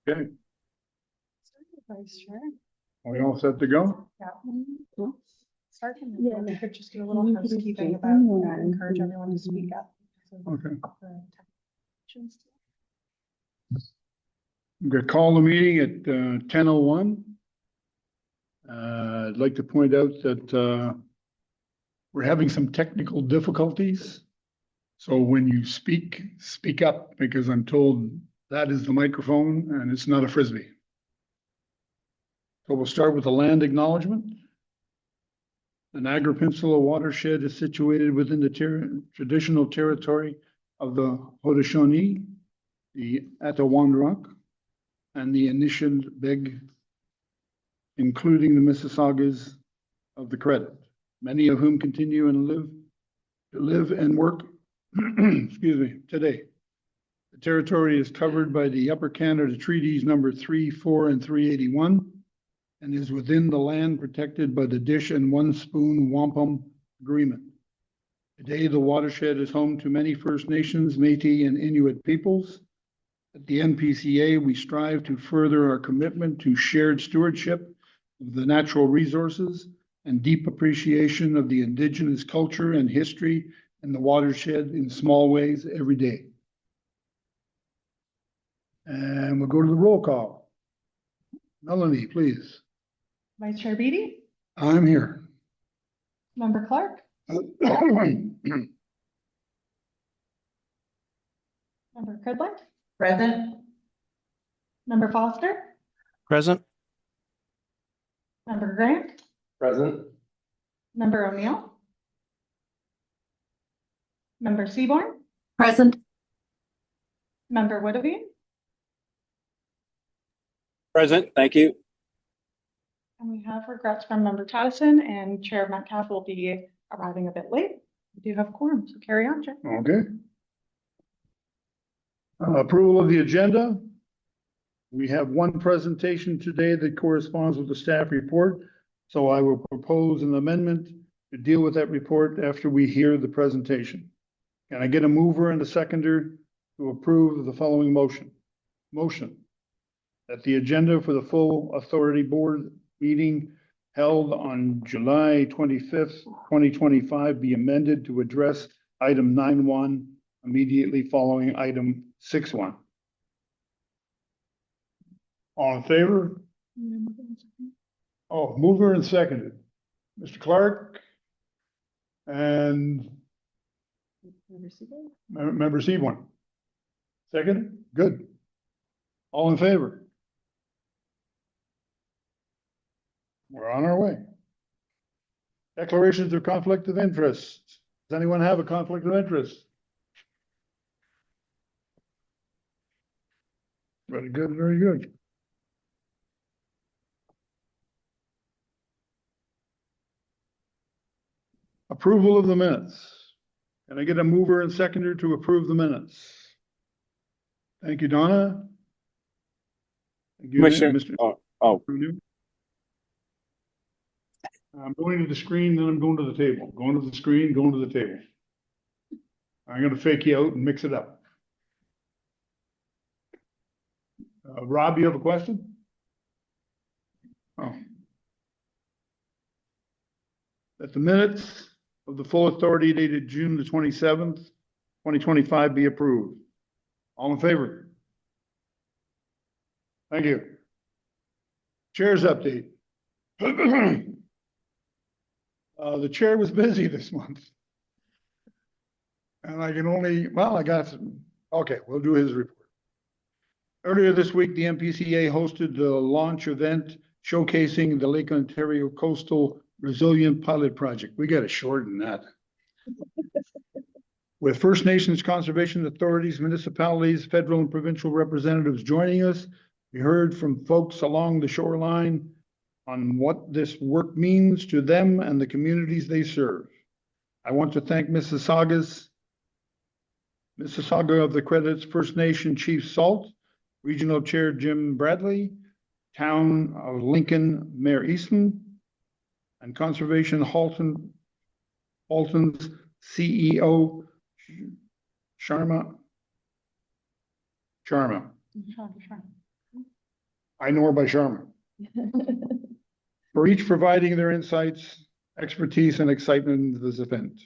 Okay, Vice Chair. are we all set to go? Yeah. Starting, we could just do a little housekeeping about, encourage everyone to speak up. Okay. I'm gonna call the meeting at 10:01. I'd like to point out that we're having some technical difficulties. So when you speak, speak up, because I'm told that is the microphone and it's not a Frisbee. So we'll start with the land acknowledgement. The Niagara Peninsula watershed is situated within the traditional territory of the Haudenosaunee, the Attawandarock, and the Anishinaabe, including the Mississaugas of the Credit, many of whom continue to live and work excuse me, today. The territory is covered by the Upper Canada Treaties number 3, 4, and 381, and is within the land protected by the Dish and One Spoon Wampum Agreement. Today, the watershed is home to many First Nations, Métis, and Inuit peoples. At the NPCA, we strive to further our commitment to shared stewardship of the natural resources and deep appreciation of the Indigenous culture and history in the watershed in small ways every day. And we'll go to the roll call. Melanie, please. Vice Chair Beatty, I'm here. Member Clark, Member Cridland, Present. Member Foster, Present. Member Grant, Present. Member O'Neill, Member Seaborn, Present. Member Woodavine, Present. Thank you. and we have regrets from Member Tattison, and Chair Metcalf will be arriving a bit late. We do have quorum, so carry on, Chair. Okay. Approval of the agenda. We have one presentation today that corresponds with the staff report. So I will propose an amendment to deal with that report after we hear the presentation. Can I get a mover and a seconder to approve the following motion? Motion that the agenda for the full authority board meeting held on July 25th, 2025 be amended to address item 9.1 immediately following item 6.1. All in favor? Oh, mover and seconded. Mr. Clark and Member Seaborn. Second, good. All in favor? We're on our way. Declarations of conflict of interest. Does anyone have a conflict of interest? Very good, very good. Approval of the minutes. Can I get a mover and seconder to approve the minutes? Thank you, Donna. Thank you, Commissioner. Mr. Oh, I'm going to the screen, then I'm going to the table. Going to the screen, going to the table. I'm going to fake you out and mix it up. Rob, you have a question? Oh. That the minutes of the full authority dated June the 27th, 2025 be approved. All in favor? Thank you. Chair's update. The chair was busy this month. And I can only, well, I got some, okay, we'll do his report. Earlier this week, the NPCA hosted the launch event showcasing the Lake Ontario Coastal Resilient Pilot Project. We got to shorten that. With First Nations conservation authorities, municipalities, federal and provincial representatives joining us, we heard from folks along the shoreline on what this work means to them and the communities they serve. I want to thank Mississauga of the Credits First Nation Chief Salt, Regional Chair Jim Bradley, Town of Lincoln Mayor Easton, and Conservation Halton's CEO Sharma. I nor by Sharma, for each providing their insights, expertise, and excitement into this event.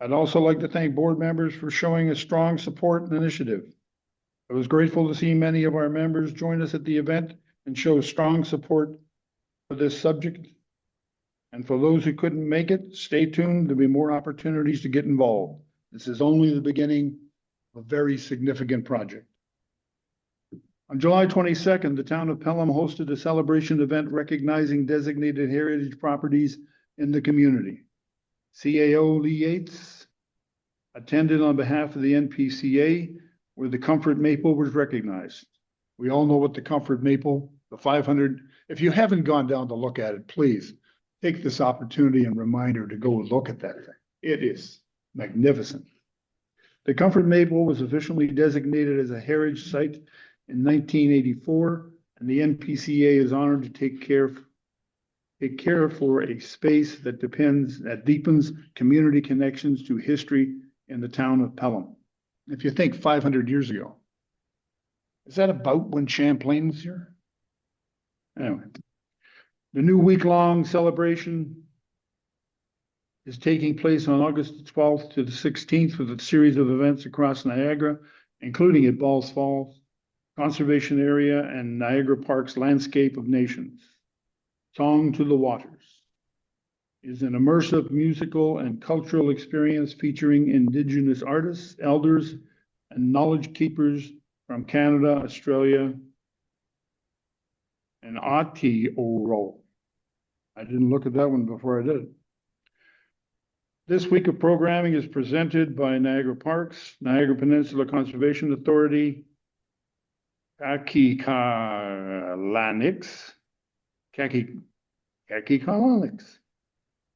I'd also like to thank board members for showing a strong support and initiative. I was grateful to see many of our members join us at the event and show strong support for this subject. And for those who couldn't make it, stay tuned. There'll be more opportunities to get involved. This is only the beginning of a very significant project. On July 22nd, the town of Pelham hosted a celebration event recognizing designated heritage properties in the community. CAO Lee Yates attended on behalf of the NPCA, where the Comfort Maple was recognized. We all know what the Comfort Maple, the 500, if you haven't gone down to look at it, please take this opportunity and reminder to go look at that thing. It is magnificent. The Comfort Maple was officially designated as a heritage site in 1984, and the NPCA is honored to take care for a space that deepens community connections to history in the town of Pelham. If you think 500 years ago, is that about when Champlain was here? Anyway, the new week-long celebration is taking place on August 12th to the 16th with a series of events across Niagara, including at Balls Falls Conservation Area and Niagara Park's Landscape of Nations. Song to the Waters is an immersive musical and cultural experience featuring Indigenous artists, elders, and knowledge keepers from Canada, Australia, and Aotearoa. I didn't look at that one before I did. This week of programming is presented by Niagara Parks, Niagara Peninsula Conservation Authority, Kakikalaniks,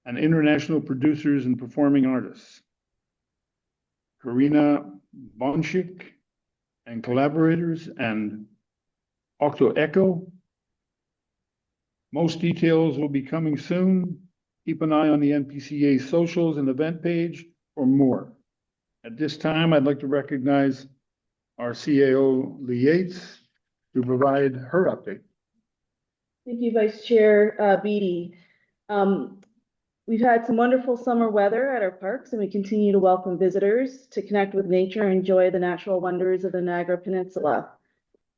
and international producers and performing artists. Karina Bonchik and collaborators, and Octo Echo. Most details will be coming soon. Keep an eye on the NPCA socials and event page for more. At this time, I'd like to recognize our CAO, Lee Yates, to provide her update. Thank you, Vice Chair Beatty. We've had some wonderful summer weather at our parks, and we continue to welcome visitors to connect with nature and enjoy the natural wonders of the Niagara Peninsula.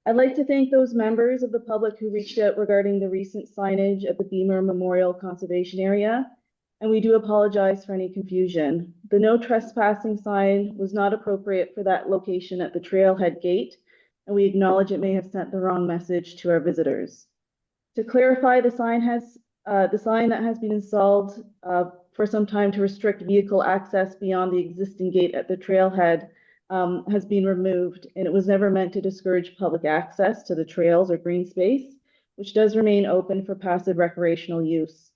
I'd like to thank those members of the public who reached out regarding the recent signage at the Beamer Memorial Conservation Area, and we do apologize for any confusion. The no trespassing sign was not appropriate for that location at the trailhead gate, and we acknowledge it may have sent the wrong message to our visitors. To clarify, the sign that has been installed for some time to restrict vehicle access beyond the existing gate at the trailhead has been removed, and it was never meant to discourage public access to the trails or green space, which does remain open for passive recreational use.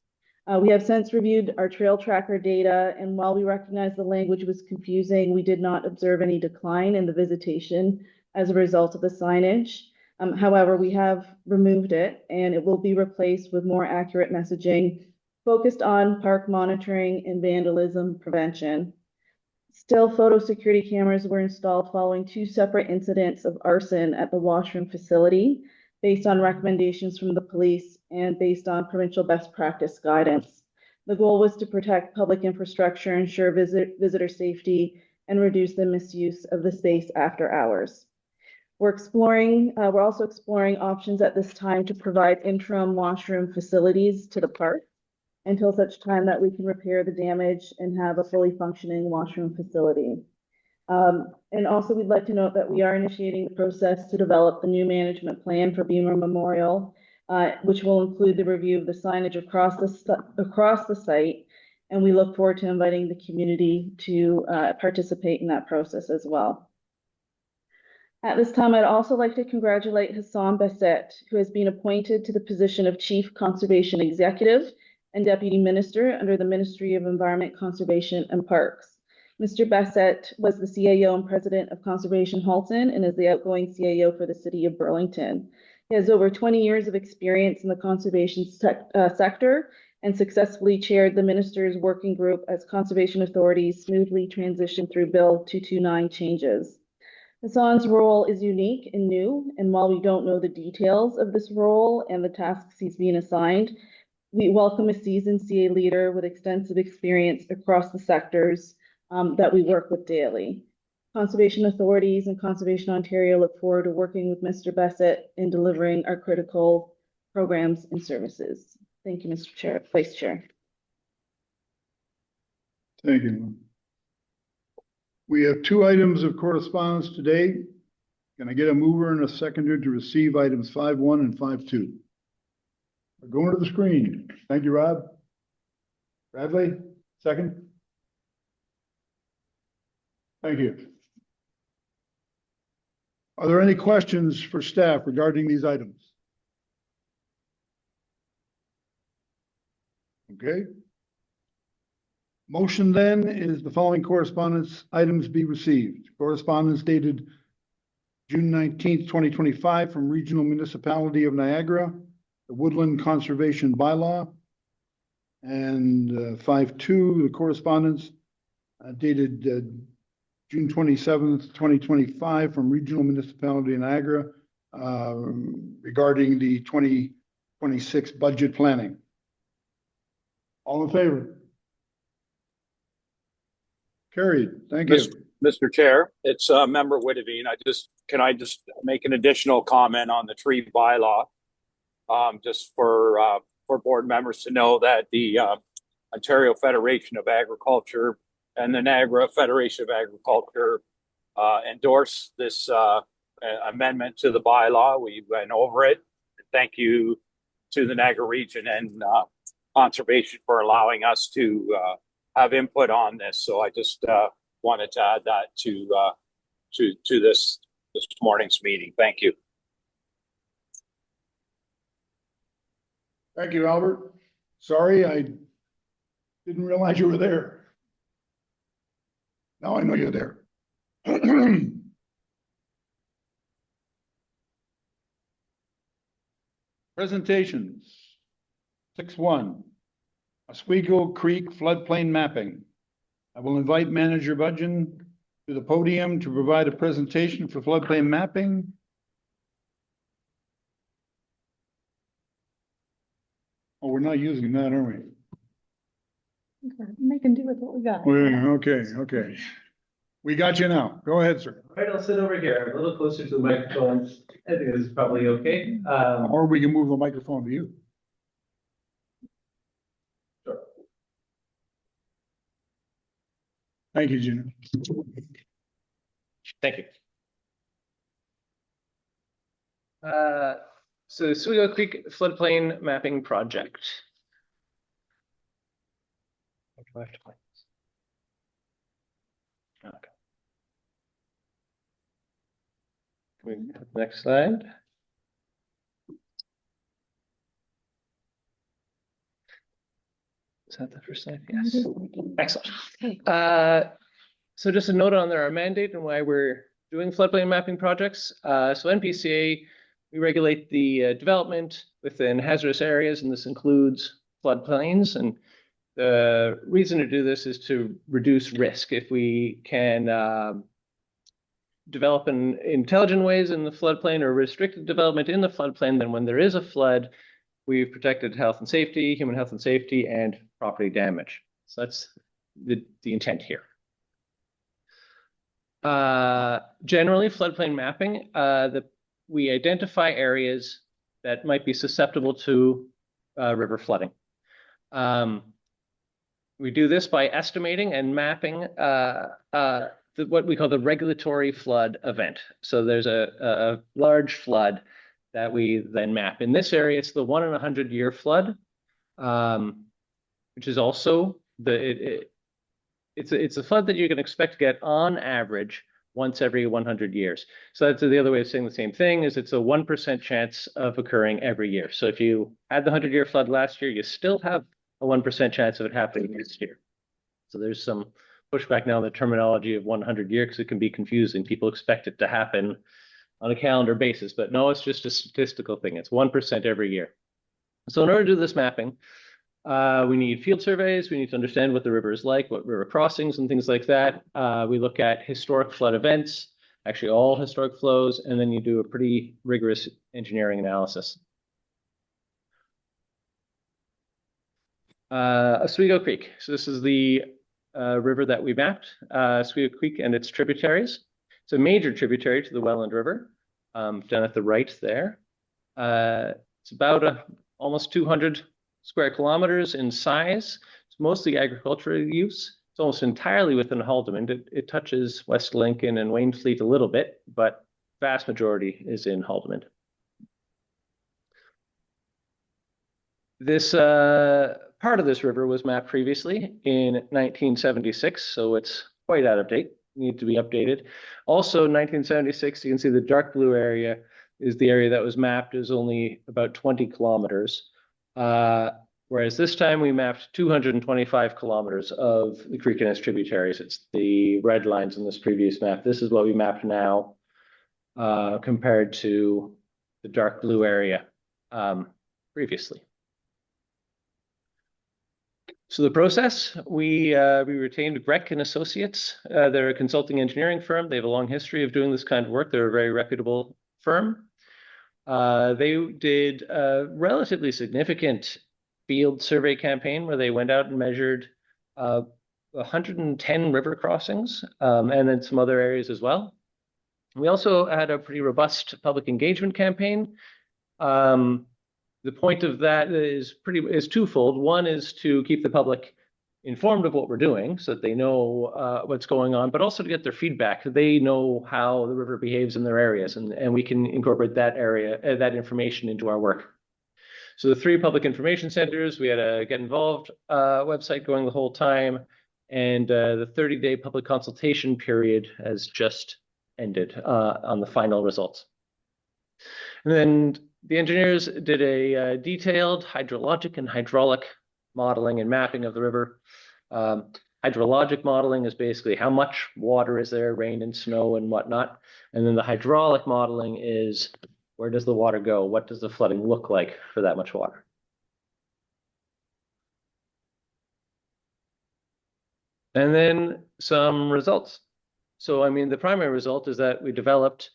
We have since reviewed our trail tracker data, and while we recognize the language was confusing, we did not observe any decline in the visitation as a result of the signage. However, we have removed it, and it will be replaced with more accurate messaging focused on park monitoring and vandalism prevention. Still, photo security cameras were installed following 2 separate incidents of arson at the washroom facility, based on recommendations from the police and based on provincial best practice guidance. The goal was to protect public infrastructure, ensure visitor safety, and reduce the misuse of the space after hours. We're also exploring options at this time to provide interim washroom facilities to the park until such time that we can repair the damage and have a fully functioning washroom facility. And also, we'd like to note that we are initiating the process to develop the new management plan for Beamer Memorial, which will include the review of the signage across the site, and we look forward to inviting the community to participate in that process as well. At this time, I'd also like to congratulate Hassan Bassett, who has been appointed to the position of Chief Conservation Executive and Deputy Minister under the Ministry of Environment, Conservation and Parks. Mr. Bassett was the CAO and President of Conservation Halton and is the outgoing CAO for the City of Burlington. He has over 20 years of experience in the conservation sector and successfully chaired the Minister's Working Group as conservation authorities smoothly transitioned through Bill 229 changes. Hassan's role is unique and new, and while we don't know the details of this role and the tasks he's being assigned, we welcome a seasoned CA leader with extensive experience across the sectors that we work with daily. Conservation authorities and Conservation Ontario look forward to working with Mr. Bessett in delivering our critical programs and services. Thank you, Mr. Chair, Vice Chair. Thank you. We have 2 items of correspondence today. Can I get a mover and a seconder to receive items 5.1 and 5.2? We're going to the screen. Thank you, Rob. Bradley, second. Thank you. Are there any questions for staff regarding these items? Okay. Motion then is the following correspondence items be received. Correspondence dated June 19th, 2025 from Regional Municipality of Niagara, the Woodland Conservation Bylaw, and 5.2, the correspondence dated June 27th, 2025 from Regional Municipality of Niagara regarding the 2026 budget planning. All in favor? Carried. Thank you. Mr. Chair, it's Member Whitavine. Can I just make an additional comment on the tree bylaw? Just for board members to know that the Ontario Federation of Agriculture and the Niagara Federation of Agriculture endorse this amendment to the bylaw. We went over it. Thank you to the Niagara region and conservation for allowing us to have input on this. So I just wanted to add that to this morning's meeting. Thank you. Thank you, Albert. Sorry, I didn't realize you were there. Now I know you're there. Presentations. 6.1, Oswego Creek floodplain mapping. I will invite Manager Budgeon to the podium to provide a presentation for floodplain mapping. Oh, we're not using that, are we? Make do with what we got. Okay. We got you now. Go ahead, sir. All right, I'll sit over here, a little closer to the microphone. I think this is probably okay. Or we can move the microphone to you. Sure. Thank you, Junior. Thank you. So Oswego Creek floodplain mapping project. What do I have to play? Okay. Can we put the next slide? Is that the first slide? Yes. Excellent. So just a note on our mandate and why we're doing floodplain mapping projects. So NPCA, we regulate the development within hazardous areas, and this includes floodplains. And the reason to do this is to reduce risk. If we can develop in intelligent ways in the floodplain or restricted development in the floodplain, then when there is a flood, we've protected health and safety, human health and safety, and property damage. So that's the intent here. Generally, floodplain mapping, we identify areas that might be susceptible to river flooding. We do this by estimating and mapping what we call the regulatory flood event. So there's a large flood that we then map. In this area, it's the 1 in 100 year flood, which is also it's a flood that you can expect to get on average once every 100 years. So that's the other way of saying the same thing, is it's a 1% chance of occurring every year. So if you had the 100-year flood last year, you still have a 1% chance of it happening next year. So there's some pushback now on the terminology of 100 year because it can be confusing. People expect it to happen on a calendar basis, but no, it's just a statistical thing. It's 1% every year. So in order to do this mapping, we need field surveys. We need to understand what the river is like, what river crossings and things like that. We look at historic flood events. actually all historic flows, and then you do a pretty rigorous engineering analysis. Oswego Creek. So this is the river that we mapped, Oswego Creek and its tributaries. It's a major tributary to the Welland River, down at the right there. It's about almost 200 square kilometers in size. It's mostly agricultural use. It's almost entirely within Haldimand. It touches West Lincoln and Wainfleet a little bit, but vast majority is in Haldimand. This part of this river was mapped previously in 1976, so it's quite out of date, need to be updated. Also, 1976, you can see the dark blue area is the area that was mapped is only about 20 kilometers. Whereas this time we mapped 225 kilometers of the creek and its tributaries. It's the red lines in this previous map. This is what we mapped now compared to the dark blue area previously. So the process, we retained Breck and Associates. They're a consulting engineering firm. They have a long history of doing this kind of work. They're a very reputable firm. They did a relatively significant field survey campaign where they went out and measured 110 river crossings and then some other areas as well. We also had a pretty robust public engagement campaign. The point of that is twofold. One is to keep the public informed of what we're doing so that they know what's going on, but also to get their feedback. They know how the river behaves in their areas, and we can incorporate that information into our work. So the 3 public information centers, we had a Get Involved website going the whole time, and the 30-day public consultation period has just ended on the final results. And then the engineers did a detailed hydrologic and hydraulic modeling and mapping of the river. Hydrologic modeling is basically how much water is there, rain and snow and whatnot. And then the hydraulic modeling is where does the water go? What does the flooding look like for that much water? And then some results. So, I mean, the primary result is that we developed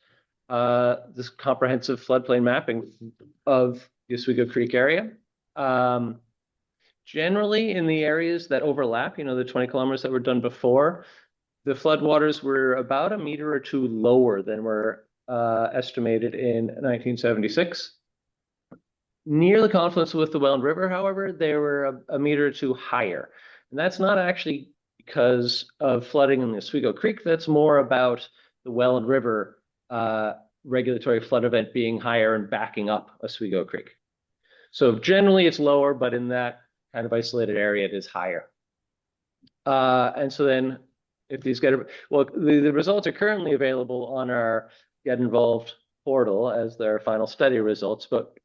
this comprehensive floodplain mapping of the Oswego Creek area. Generally, in the areas that overlap, the 20 kilometers that were done before, the floodwaters were about 1 meter or 2 lower than were estimated in 1976. Near the confluence with the Welland River, however, they were 1 meter or 2 higher. And that's not actually because of flooding in the Oswego Creek. That's more about the Welland River regulatory flood event being higher and backing up Oswego Creek. So generally it's lower, but in that kind of isolated area, it is higher. And so then if these the results are currently available on our Get Involved portal as their final study results, but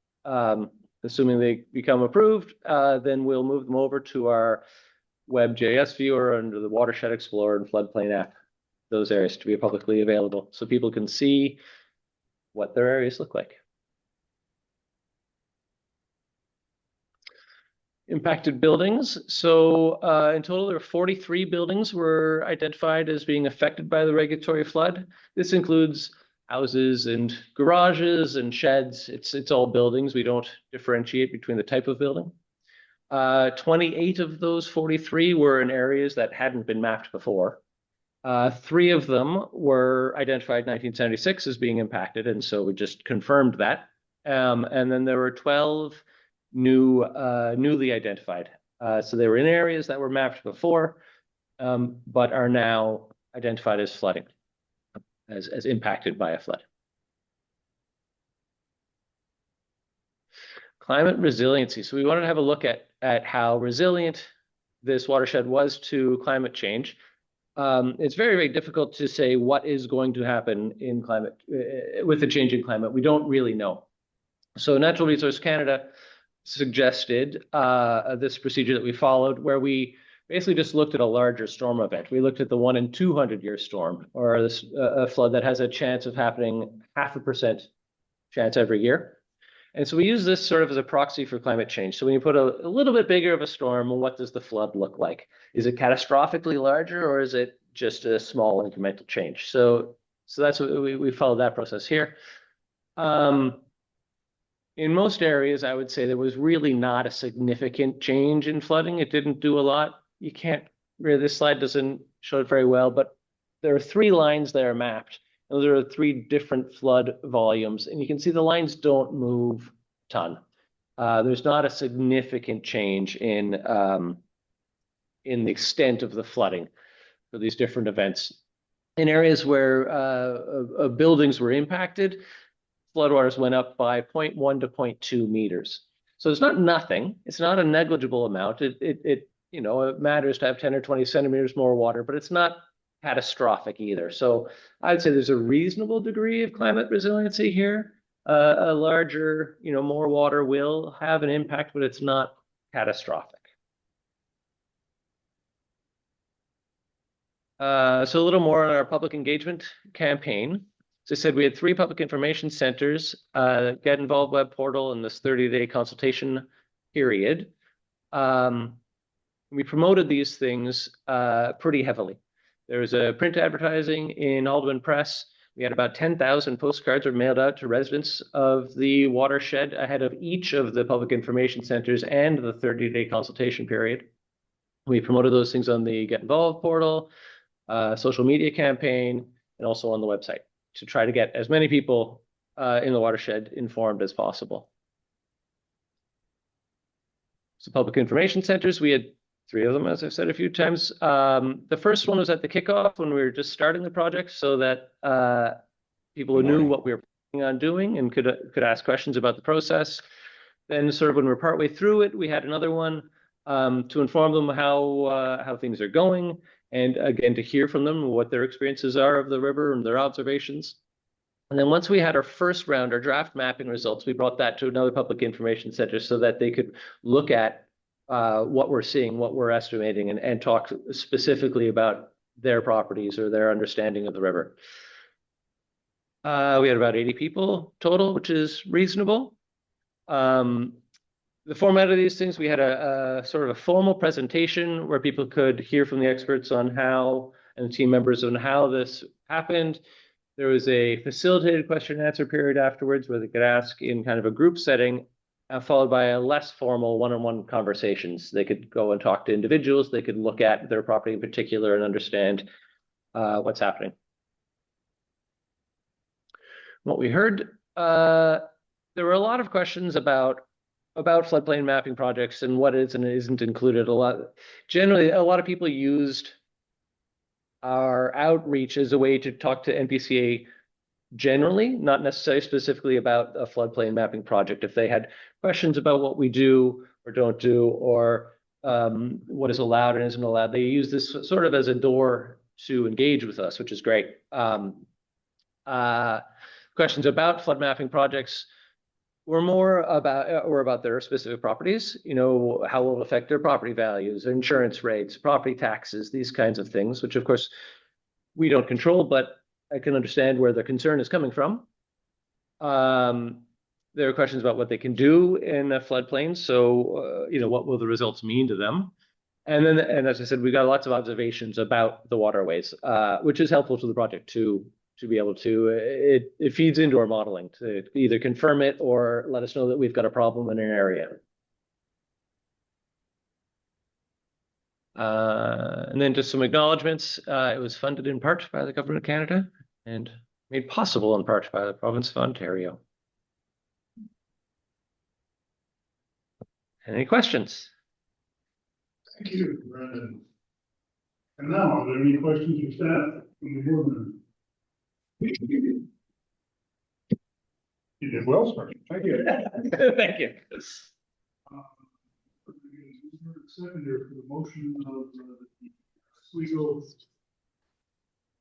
assuming they become approved, then we'll move them over to our WebJS viewer under the Watershed Explorer and Floodplain app, those areas to be publicly available so people can see what their areas look like. Impacted buildings. So in total, there are 43 buildings were identified as being affected by the regulatory flood. This includes houses and garages and sheds. It's all buildings. We don't differentiate between the type of building. 28 of those 43 were in areas that hadn't been mapped before. 3 of them were identified in 1976 as being impacted, and so we just confirmed that. And then there were 12 newly identified. So they were in areas that were mapped before, but are now identified as flooding, as impacted by a flood. Climate resiliency. So we wanted to have a look at how resilient this watershed was to climate change. It's very, very difficult to say what is going to happen in climate with the change in climate. We don't really know. So Natural Resource Canada suggested this procedure that we followed, where we basically just looked at a larger storm event. We looked at the 1 in 200 year storm, or a flood that has a chance of happening 0.5% chance every year. And so we use this sort of as a proxy for climate change. So when you put a little bit bigger of a storm, what does the flood look like? Is it catastrophically larger, or is it just a small incremental change? So So that's what we followed that process here. In most areas, I would say there was really not a significant change in flooding. It didn't do a lot. You can't really, this slide doesn't show it very well, but there are 3 lines that are mapped. Those are 3 different flood volumes, and you can see the lines don't move a ton. There's not a significant change in the extent of the flooding for these different events. In areas where buildings were impacted, floodwaters went up by 0.1 to 0.2 meters. So it's not nothing. It's not a negligible amount. It matters to have 10 or 20 centimeters more water, but it's not catastrophic either. So I'd say there's a reasonable degree of climate resiliency here. A larger, more water will have an impact, but it's not catastrophic. So a little more on our public engagement campaign. As I said, we had 3 public information centers, Get Involved web portal, and this 30-day consultation period. We promoted these things pretty heavily. There was a print advertising in Alderman Press. We had about 10,000 postcards were mailed out to residents of the watershed ahead of each of the public information centers and the 30-day consultation period. We promoted those things on the Get Involved portal, social media campaign, and also on the website to try to get as many people in the watershed informed as possible. So public information centers, we had 3 of them, as I've said a few times. The first one was at the kickoff when we were just starting the project, so that people knew what we were planning on doing and could ask questions about the process. Then sort of when we're partway through it, we had another one to inform them how things are going, and again, to hear from them what their experiences are of the river and their observations. And then once we had our first round, our draft mapping results, we brought that to another public information center so that they could look at what we're seeing, what we're estimating, and talk specifically about their properties or their understanding of the river. We had about 80 people total, which is reasonable. The format of these things, we had a sort of a formal presentation where people could hear from the experts on how, and team members on how this happened. There was a facilitated question and answer period afterwards where they could ask in kind of a group setting, followed by a less formal one-on-one conversations. They could go and talk to individuals. They could look at their property in particular and understand what's happening. What we heard, there were a lot of questions about floodplain mapping projects and what is and isn't included. Generally, a lot of people used our outreach as a way to talk to NPCA generally, not necessarily specifically about a floodplain mapping project. If they had questions about what we do or don't do, or what is allowed and isn't allowed, they use this sort of as a door to engage with us, which is great. Questions about flood mapping projects were more about their specific properties, how will it affect their property values, insurance rates, property taxes, these kinds of things, which of course we don't control, but I can understand where the concern is coming from. There are questions about what they can do in a floodplain. So, what will the results mean to them? And as I said, we got lots of observations about the waterways, which is helpful to the project to be able to, it feeds into our modeling to either confirm it or let us know that we've got a problem in an area. And then just some acknowledgements. It was funded in part by the Government of Canada and made possible in part by the Province of Ontario. Any questions? Thank you, Brandon. And now, are there any questions for staff from the board member? You did well, sir. Thank you. Thank you. Seconder for the motion of the Oswego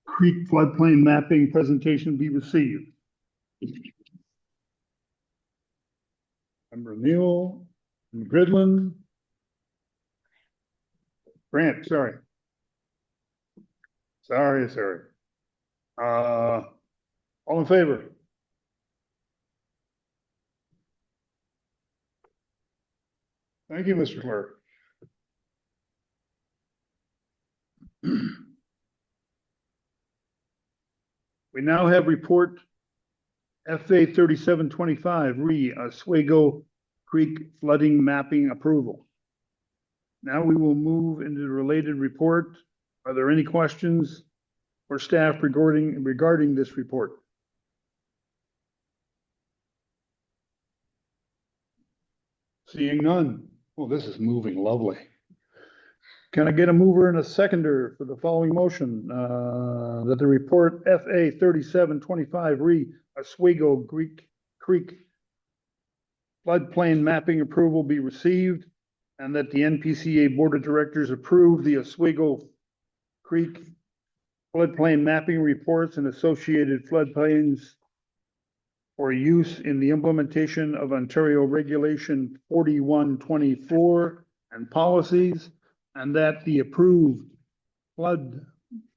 Creek floodplain mapping presentation be received. Member Neal, Gridlin, Grant, sorry. All in favor? Thank you, Mr. Clerk. We now have report FA 3725, Oswego Creek flooding mapping approval. Now we will move into the related report. Are there any questions for staff regarding this report? Seeing none. Oh, this is moving lovely. Can I get a mover and a seconder for the following motion? That the report FA 3725 Oswego Creek floodplain mapping approval be received, and that the NPCA Board of Directors approve the Oswego Creek floodplain mapping reports and associated floodplains for use in the implementation of Ontario Regulation 4124 and policies, and that the approved flood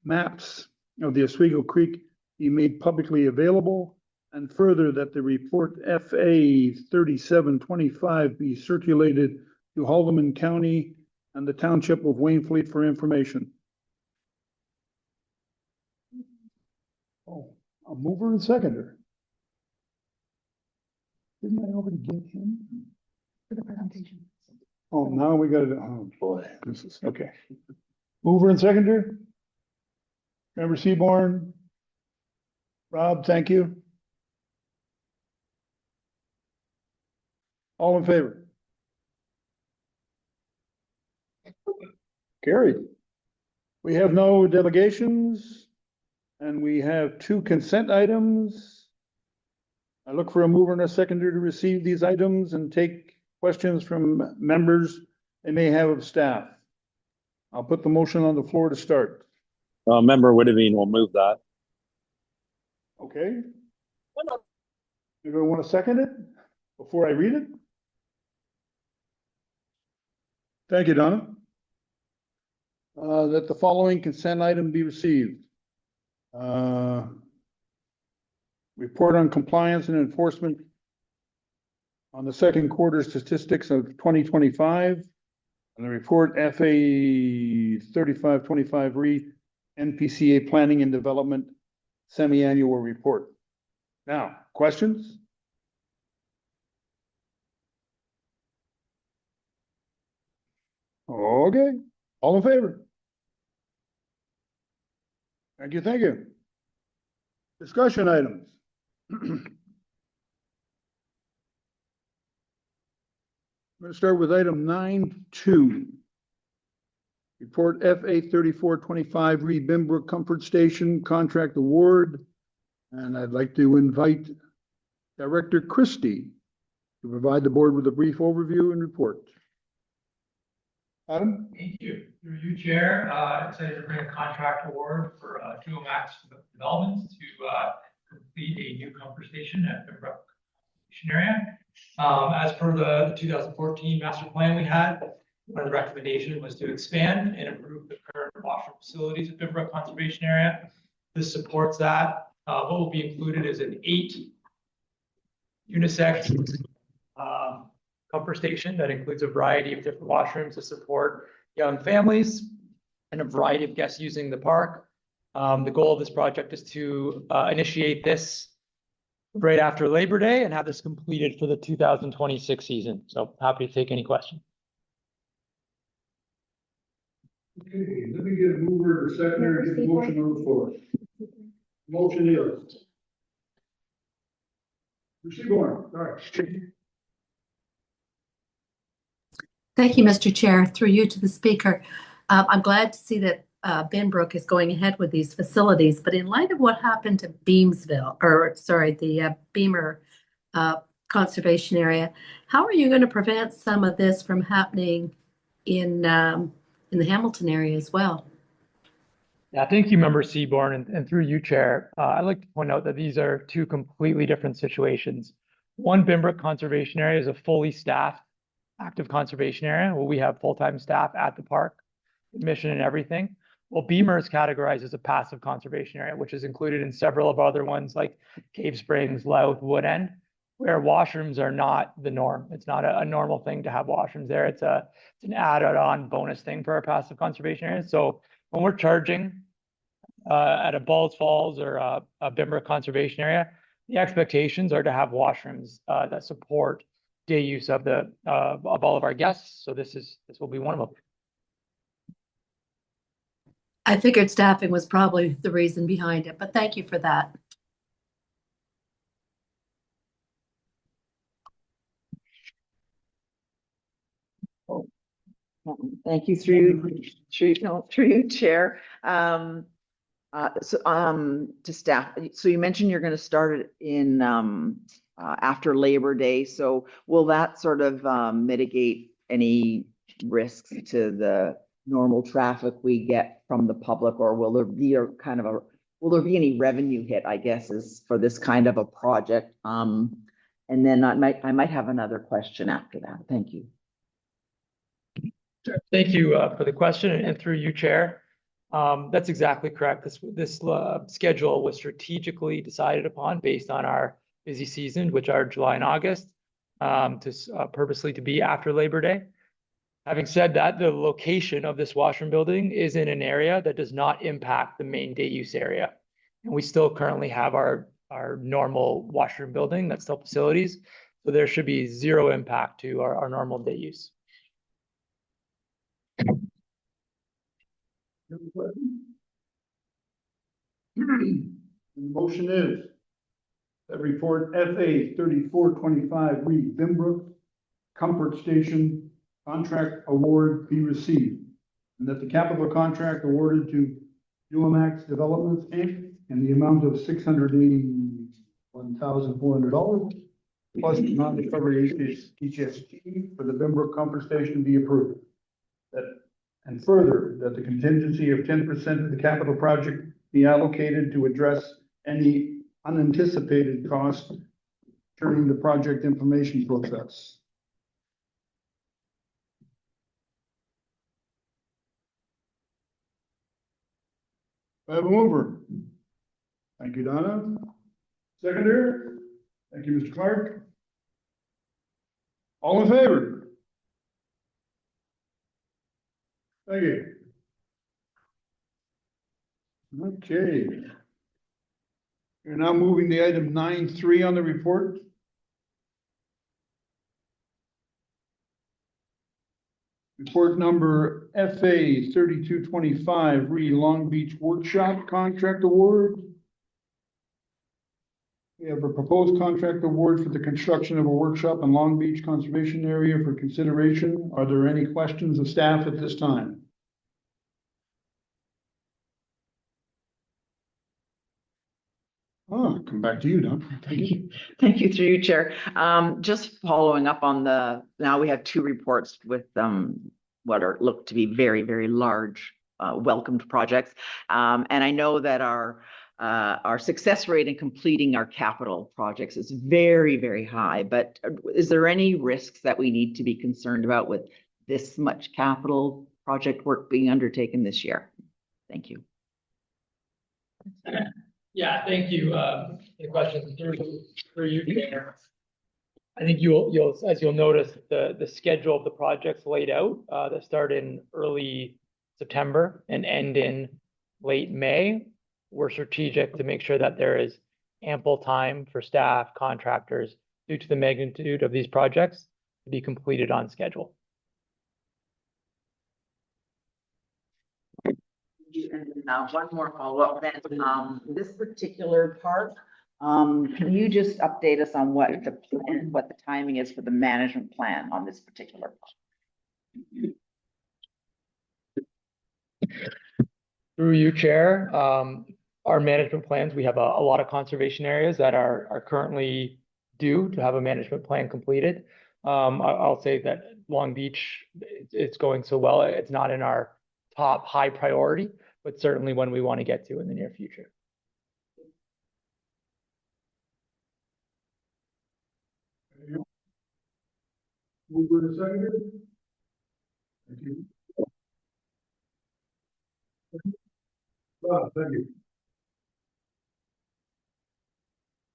maps of the Oswego Creek be made publicly available, and further that the report FA 3725 be circulated to Haldimand County and the Township of Wainfleet for information. Oh, a mover and seconder. Didn't I already get him? For the presentation. Oh, now we got it. Oh, boy, this is, okay. Mover and seconder? Member Seaborn? Rob, thank you. All in favor? Carried. We have no delegations, and we have 2 consent items. I look for a mover and a seconder to receive these items and take questions from members they may have of staff. I'll put the motion on the floor to start. Member Witteveen will move that. Okay? Anyone want to second it before I read it? Thank you, Donna. That the following consent item be received. Report on compliance and enforcement on the second quarter statistics of 2025, and the report FA 3525 NPCA Planning and Development Semi-Annual Report. Now, questions? Okay, all in favor? Thank you, thank you. Discussion items. I'm going to start with item 9.2. Report FA 3425 Bimbrook Comfort Station Contract Award. And I'd like to invite Director Christie to provide the board with a brief overview and report. Adam? Thank you. Through you, Chair, excited to bring a contract award for Duomax Developments to complete a new comfort station at Pembroke Station area. As per the 2014 master plan we had, one of the recommendations was to expand and improve the current washroom facilities at Pembroke Conservation Area. This supports that. What will be included is an 8 unisex comfort station that includes a variety of different washrooms to support young families and a variety of guests using the park. The goal of this project is to initiate this right after Labor Day and have this completed for the 2026 season. So happy to take any questions. Okay, let me get a mover or seconder to get the motion on the floor. Motion is. Seaborn, all right. Thank you, Mr. Chair. Through you to the speaker. I'm glad to see that Benbrook is going ahead with these facilities, but in light of what happened to the Beamer conservation area, how are you going to prevent some of this from happening in the Hamilton area as well? Yeah, thank you, Member Seaborn, and through you, Chair. I'd like to point out that these are 2 completely different situations. One, Benbrook Conservation Area is a fully staffed, active conservation area where we have full-time staff at the park, admission and everything. Well, Beamer is categorized as a passive conservation area, which is included in several of other ones like Cave Springs, Louth, Wood End, where washrooms are not the norm. It's not a normal thing to have washrooms there. It's an added on bonus thing for our passive conservation area. So when we're charging at a Balls Falls or a Bimbrook conservation area, the expectations are to have washrooms that support day use of all of our guests. So this will be one of them. I figured staffing was probably the reason behind it, but thank you for that. Thank you through you, Chair. To staff, so you mentioned you're going to start it in after Labor Day. So will that sort of mitigate any risks to the normal traffic we get from the public, or will there be will there be any revenue hit, I guess, is for this kind of a project? And then I might have another question after that. Thank you. Thank you for the question, and through you, Chair. That's exactly correct. This schedule was strategically decided upon based on our busy season, which are July and August, purposely to be after Labor Day. Having said that, the location of this washroom building is in an area that does not impact the main day use area. And we still currently have our normal washroom building that's still facilities. So there should be zero impact to our normal day use. The motion is that report FA 3425 read Bimbrook Comfort Station contract award be received, and that the capital contract awarded to Ulamax Developments Inc. in the amount of $681,400 plus non-recovery HST for the Bimbrook Comfort Station be approved. And further, that the contingency of 10% of the capital project be allocated to address any unanticipated costs during the project information process. I have a mover. Thank you, Donna. Seconder. Thank you, Mr. Clark. All in favor? Thank you. Okay. We're now moving to item 9.3 on the report. Report number FA 3225, re Long Beach Workshop Contract Award. We have a proposed contract award for the construction of a workshop in Long Beach Conservation Area for consideration. Are there any questions of staff at this time? Oh, come back to you, Don. Thank you. Thank you through you, Chair. Just following up on now we have two reports with what look to be very, very large welcomed projects. And I know that our success rate in completing our capital projects is very, very high, but is there any risks that we need to be concerned about with this much capital project work being undertaken this year? Thank you. Yeah, thank you for the question. Through you, Chair. I think as you'll notice, the schedule of the projects laid out that start in early September and end in late May. We're strategic to make sure that there is ample time for staff, contractors, due to the magnitude of these projects, to be completed on schedule. And now one more follow-up then. This particular park, can you just update us on what the timing is for the management plan on this particular park? Through you, Chair. Our management plans, we have a lot of conservation areas that are currently due to have a management plan completed. I'll say that Long Beach, it's going so well. It's not in our top high priority, but certainly one we want to get to in the near future. Mover and seconder. Thank you. Rob, thank you.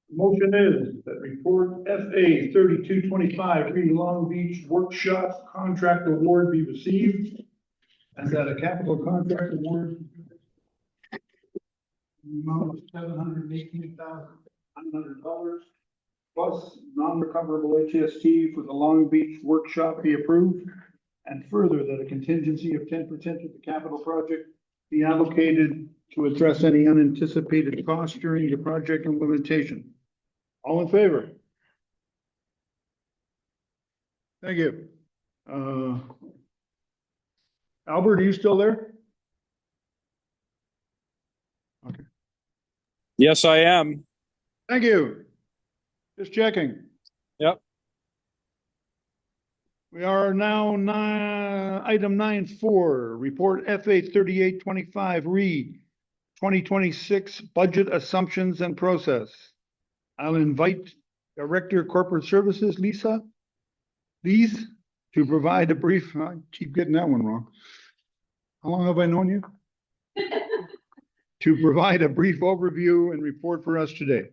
The motion is that report FA 3225, re Long Beach Workshop Contract Award be received, and that a capital contract award the amount of $718,900 plus non-recoverable HST for the Long Beach workshop be approved. And further, that a contingency of 10% of the capital project be allocated to address any unanticipated costs during the project implementation. All in favor? Thank you. Albert, are you still there? Okay. Yes, I am. Thank you. Just checking. Yep. We are now item 9.4, report FA 3825 read 2026 budget assumptions and process. I'll invite Director Corporate Services, Lisa, please, to provide a brief, I keep getting that one wrong. How long have I known you? To provide a brief overview and report for us today.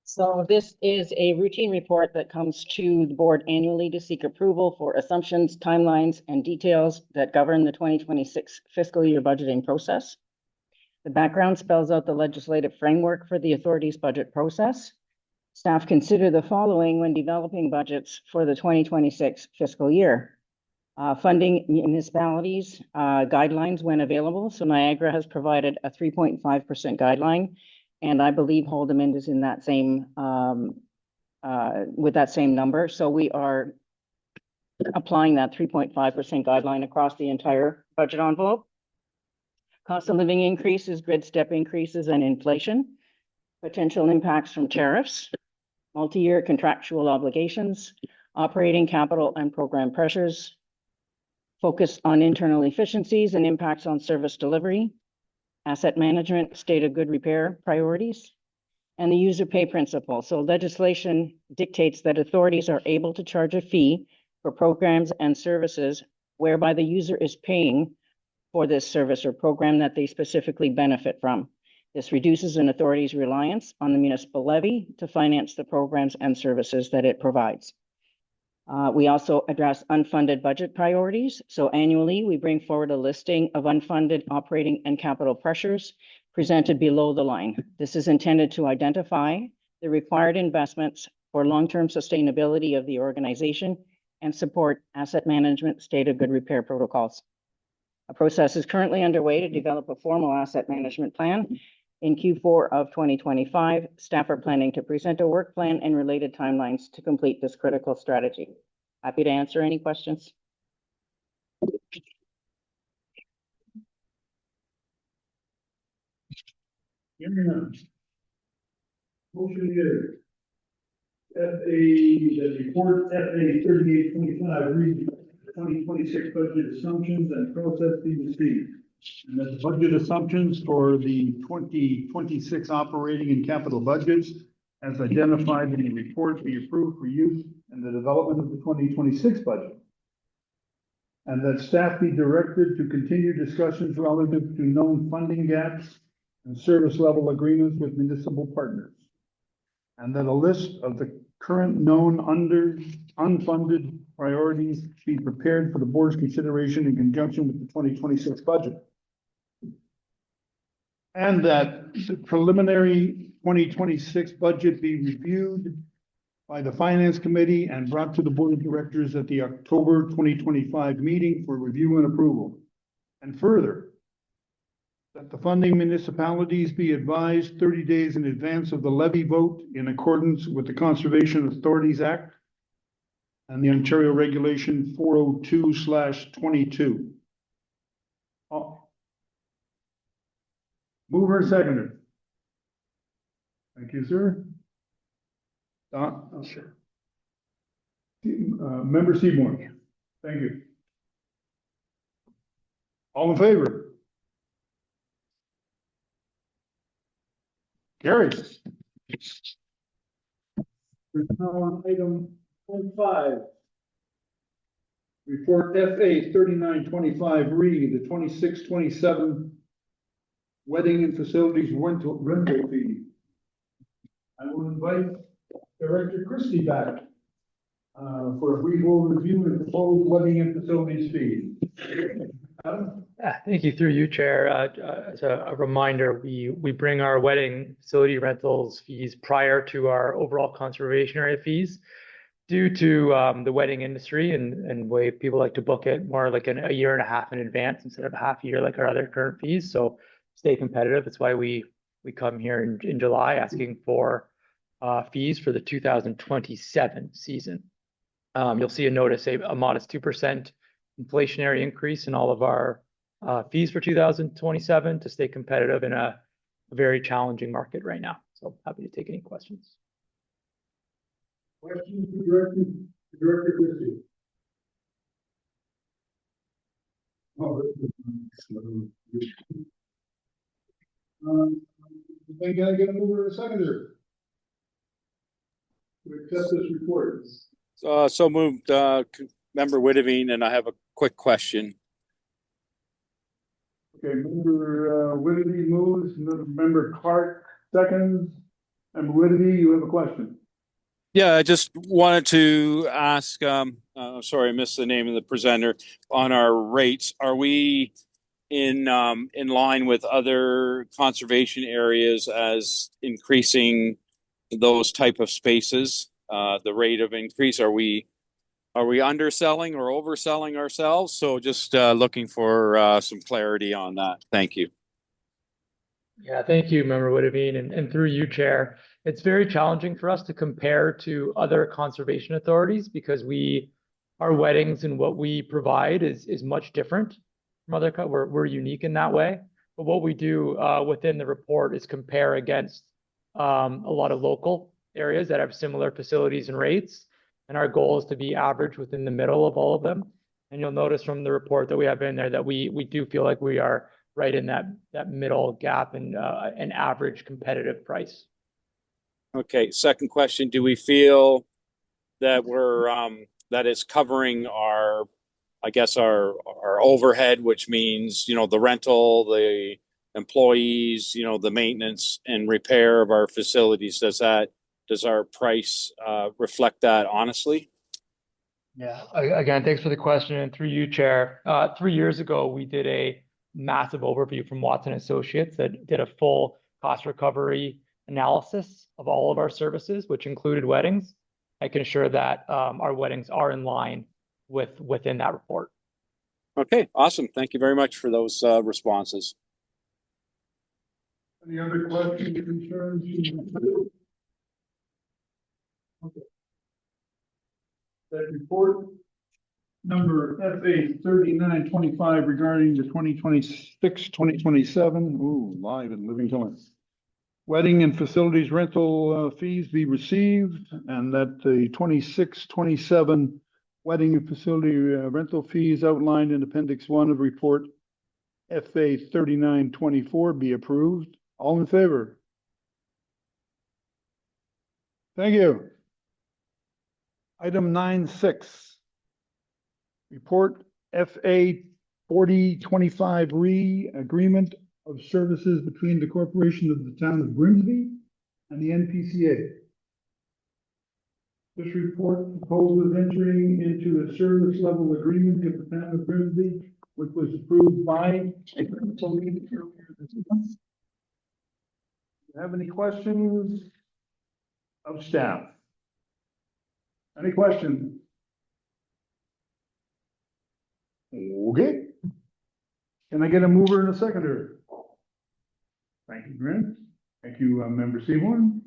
So this is a routine report that comes to the board annually to seek approval for assumptions, timelines, and details that govern the 2026 fiscal year budgeting process. The background spells out the legislative framework for the authority's budget process. Staff consider the following when developing budgets for the 2026 fiscal year. Funding municipalities, guidelines when available. So Niagara has provided a 3.5% guideline. And I believe Haldimand is in that same, with that same number. So we are applying that 3.5% guideline across the entire budget envelope. Cost of living increases, grid step increases, and inflation. Potential impacts from tariffs, multi-year contractual obligations, operating capital and program pressures, focus on internal efficiencies and impacts on service delivery, asset management, state of good repair priorities, and the user pay principle. So legislation dictates that authorities are able to charge a fee for programs and services whereby the user is paying for this service or program that they specifically benefit from. This reduces an authority's reliance on the municipal levy to finance the programs and services that it provides. We also address unfunded budget priorities. So annually, we bring forward a listing of unfunded operating and capital pressures presented below the line. This is intended to identify the required investments for long-term sustainability of the organization and support asset management state of good repair protocols. A process is currently underway to develop a formal asset management plan. In Q4 of 2025, staff are planning to present a work plan and related timelines to complete this critical strategy. Happy to answer any questions. Motion is the report FA 3825 read 2026 budget assumptions and process be received. And that's budget assumptions for the 2026 operating and capital budgets as identified in the report be approved for use in the development of the 2026 budget. And that staff be directed to continue discussions relative to known funding gaps and service level agreements with municipal partners. And that a list of the current known unfunded priorities be prepared for the board's consideration in conjunction with the 2026 budget. And that the preliminary 2026 budget be reviewed by the Finance Committee and brought to the Board of Directors at the October 2025 meeting for review and approval. And further, that the funding municipalities be advised 30 days in advance of the levy vote in accordance with the Conservation Authorities Act and the Ontario Regulation 402/22. Mover and seconder. Thank you, sir. Sure. Member Seaborn. Thank you. All in favor? Carried. We're now on item 5. Report FA 3925 read the 26-27 wedding and facilities rental fee. I will invite Director Christie back for a brief overview of proposed wedding and facilities fees. Adam? Thank you through you, Chair. As a reminder, we bring our wedding facility rentals fees prior to our overall conservation area fees due to the wedding industry and way people like to book it more like a year and a half in advance instead of a half year like our other current fees. So stay competitive. That's why we come here in July asking for fees for the 2027 season. You'll see a notice a modest 2% inflationary increase in all of our fees for 2027 to stay competitive in a very challenging market right now. So happy to take any questions. Questions for Director Christie? Oh, they gotta get a mover and a seconder to accept this report. So moved, Member Whitavine, and I have a quick question. Okay, Member Whitty moves, Member Clark seconds. Member Whitty, you have a question? Yeah, I just wanted to ask, sorry, I missed the name of the presenter, on our rates. Are we in line with other conservation areas as increasing those type of spaces? The rate of increase, are we underselling or overselling ourselves? So just looking for some clarity on that. Thank you. Yeah, thank you, Member Whitavine, and through you, Chair. It's very challenging for us to compare to other conservation authorities because our weddings and what we provide is much different from other. We're unique in that way. But what we do within the report is compare against a lot of local areas that have similar facilities and rates. And our goal is to be average within the middle of all of them. And you'll notice from the report that we have in there that we do feel like we are right in that middle gap and an average competitive price. Okay, second question, do we feel that that is covering our overhead, which means, the rental, the employees, the maintenance and repair of our facilities? Does our price reflect that honestly? Yeah, again, thanks for the question. And through you, Chair, 3 years ago, we did a massive overview from Watson Associates that did a full cost recovery analysis of all of our services, which included weddings. I can assure that our weddings are in line within that report. Okay, awesome. Thank you very much for those responses. Any other questions or concerns? Okay. That report number FA 3925 regarding the 2026-2027, live and living time. Wedding and facilities rental fees be received, and that the 26-27 wedding and facility rental fees outlined in Appendix 1 of report FA 3924 be approved. All in favor? Thank you. Item 9.6. Report FA 4025 agreement of services between the corporation of the town of Grimsby and the NPCA. This report proposes entering into a service level agreement with the town of Grimsby, which was approved by a council meeting earlier this month. Do you have any questions of staff? Any questions? Okay. Can I get a mover and a seconder? Thank you, Grant. Thank you, Member Seaborn.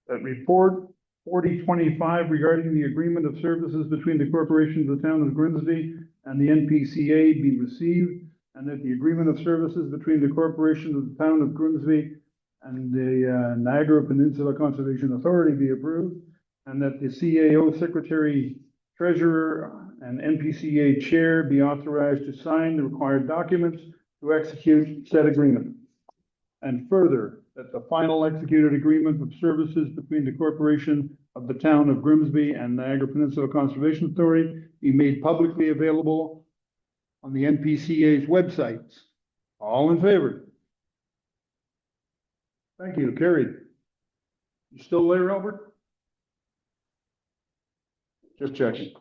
That report 4025 regarding the agreement of services between the corporation of the town of Grimsby and the NPCA be received, and that the agreement of services between the corporation of the town of Grimsby and the Niagara Peninsula Conservation Authority be approved, and that the CAO Secretary Treasurer and NPCA Chair be authorized to sign the required documents to execute said agreement. And further, that the final executed agreement of services between the corporation of the town of Grimsby and Niagara Peninsula Conservation Authority be made publicly available on the NPCA's websites. All in favor? Thank you. Carried. You still there, Robert? Just checking.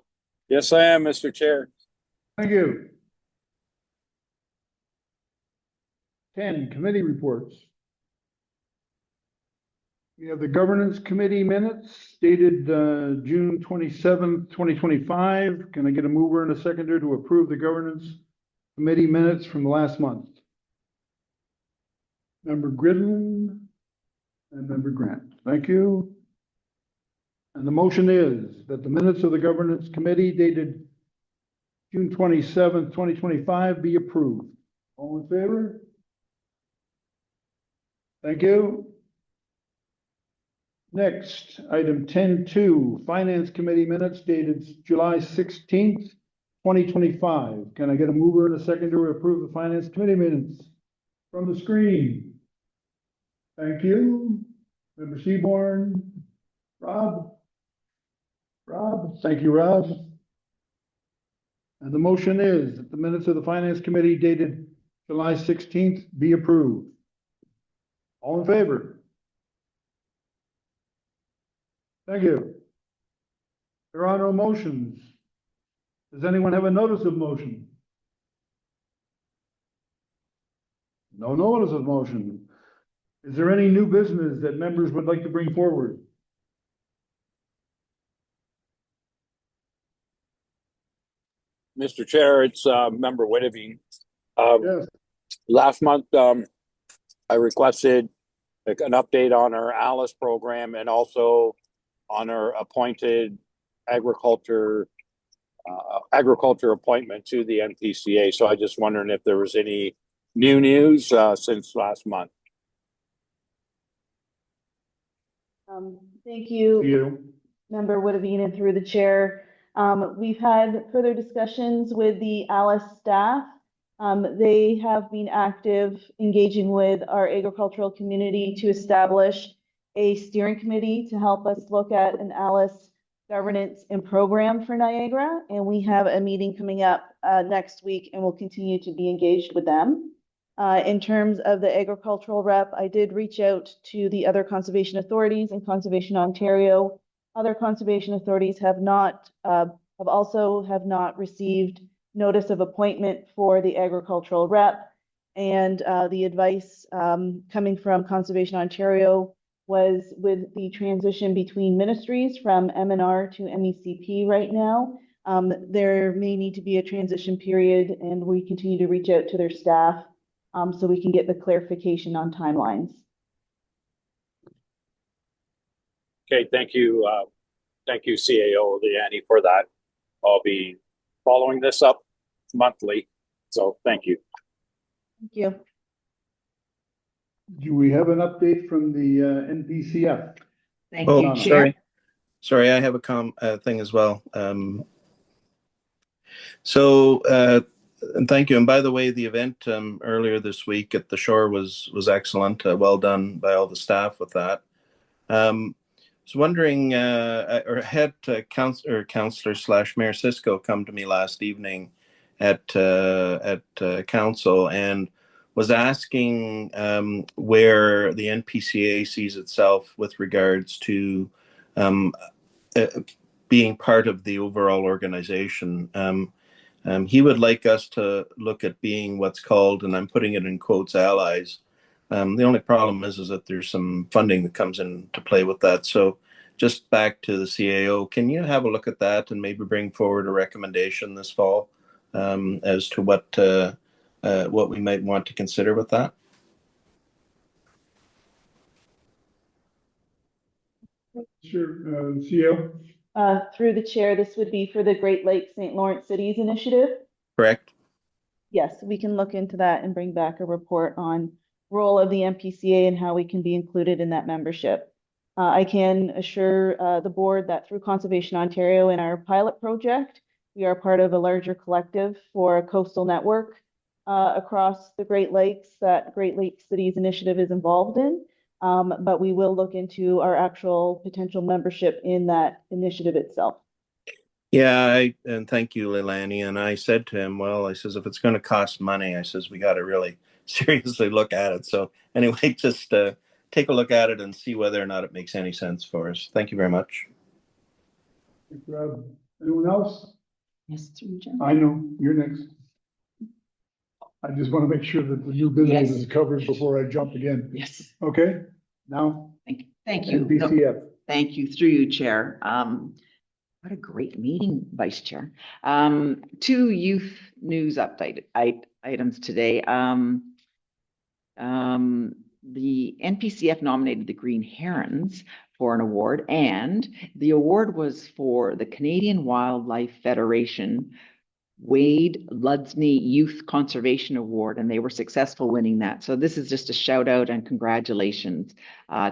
Yes, I am, Mr. Chair. Thank you. 10, committee reports. We have the governance committee minutes dated June 27th, 2025. Can I get a mover and a seconder to approve the governance committee minutes from last month? Member Gridlin and Member Grant. Thank you. And the motion is that the minutes of the governance committee dated June 27th, 2025 be approved. All in favor? Thank you. Next, item 10.2, Finance Committee minutes dated July 16th, 2025. Can I get a mover and a seconder to approve the Finance Committee minutes from the screen? Thank you. Member Seaborn. Rob? Thank you, Rob. And the motion is that the minutes of the Finance Committee dated July 16th be approved. All in favor? Thank you. There are no motions. Does anyone have a notice of motion? No notice of motion. Is there any new business that members would like to bring forward? Mr. Chair, it's Member Whitavine. Yes. Last month, I requested an update on our ALICE program and also on our appointed agriculture appointment to the NPCA. So I just wondering if there was any new news since last month. Thank you, You. Member Woodavine, and through the chair. We've had further discussions with the ALICE staff. They have been active engaging with our agricultural community to establish a steering committee to help us look at an ALICE governance and program for Niagara. And we have a meeting coming up next week, and we'll continue to be engaged with them. In terms of the agricultural rep, I did reach out to the other conservation authorities and Conservation Ontario. Other conservation authorities have also not received notice of appointment for the agricultural rep. And the advice coming from Conservation Ontario was with the transition between ministries from MNR to MECP right now. There may need to be a transition period, and we continue to reach out to their staff so we can get the clarification on timelines. Okay, thank you. Thank you, CAO Leanne, for that. I'll be following this up monthly. So thank you. Thank you. Do we have an update from the NPCF? Thank Oh, you, Chair. sorry, I have a thing as well. And thank you. And by the way, the event earlier this week at the shore was excellent. Well done by all the staff with that. I was wondering, or had Councillor / Mayor Cisco come to me last evening at council and was asking where the NPCA sees itself with regards to being part of the overall organization. He would like us to look at being what's called, and I'm putting it in quotes, allies. The only problem is that there's some funding that comes into play with that. So just back to the CAO, can you have a look at that and maybe bring forward a recommendation this fall as to what we might want to consider with that? Sure, CEO. Through the chair, this would be for the Great Lakes St. Lawrence Cities Initiative. Correct. Yes, we can look into that and bring back a report on role of the NPCA and how we can be included in that membership. I can assure the board that through Conservation Ontario and our pilot project, we are part of a larger collective for a coastal network across the Great Lakes that Great Lakes Cities Initiative is involved in. But we will look into our actual potential membership in that initiative itself. Yeah, and thank you, Leilani. And I said to him, well, I says, if it's going to cost money, I says, we got to really seriously look at it. So anyway, just take a look at it and see whether or not it makes any sense for us. Thank you very much. Thanks, Rob. Anyone else? Yes, through Jen. I know, you're next. I just want to make sure that the new business Yes. is covered before I jump again. Yes, Okay, now, thank you. No, NPCF. thank you through you, Chair. What a great meeting, Vice Chair. Two youth news update items today. The NPCF nominated the Green Herons for an award, and the award was for the Canadian Wildlife Federation Wade Ludsney Youth Conservation Award, and they were successful winning that. So this is just a shout out and congratulations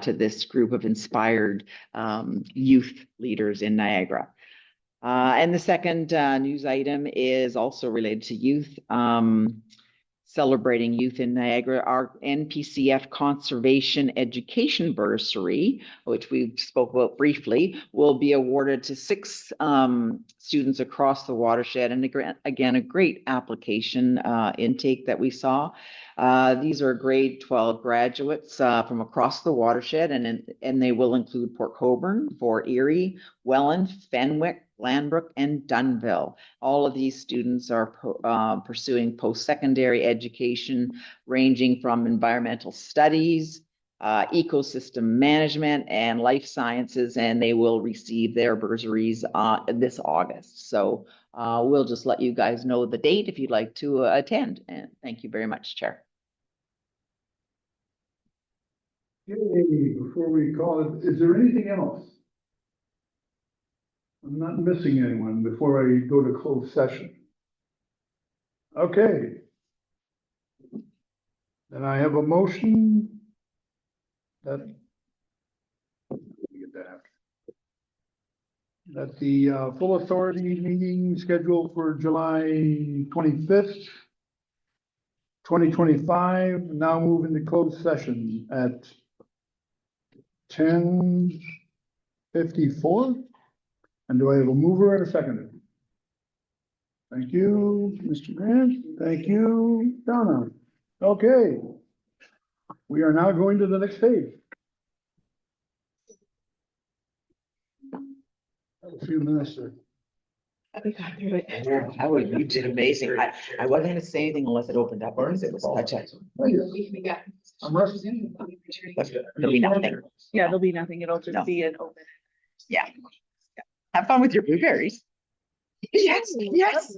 to this group of inspired youth leaders in Niagara. And the second news item is also related to youth. Celebrating youth in Niagara, our NPCF Conservation Education Bursary, which we spoke about briefly, will be awarded to 6 students across the watershed. And again, a great application intake that we saw. These are grade 12 graduates from across the watershed, and they will include Port Colborne, Fort Erie, Welland, Fenwick, Glanbrook, and Dunnville. All of these students are pursuing post-secondary education ranging from environmental studies, ecosystem management, and life sciences, and they will receive their bursaries this August. So we'll just let you guys know the date if you'd like to attend. And thank you very much, Chair. Okay, before we call it, is there anything else? I'm not missing anyone before I go to closed session. Okay. Then I have a motion that, let me get that after. That the full authority meeting scheduled for July 25th, 2025, now move into closed session at 10:54. And do I have a mover and a seconder? Thank you, Mr. Grant. Thank you, Donna. Okay. We are now going to the next page. A few minutes, sir. We got through it. You did amazing. I wasn't going to say anything unless it opened up because it was such a. I'm resting. There'll be nothing. Yeah, there'll be nothing. It'll just No. be an open. Yeah. Have fun with your blueberries. Yes, yes.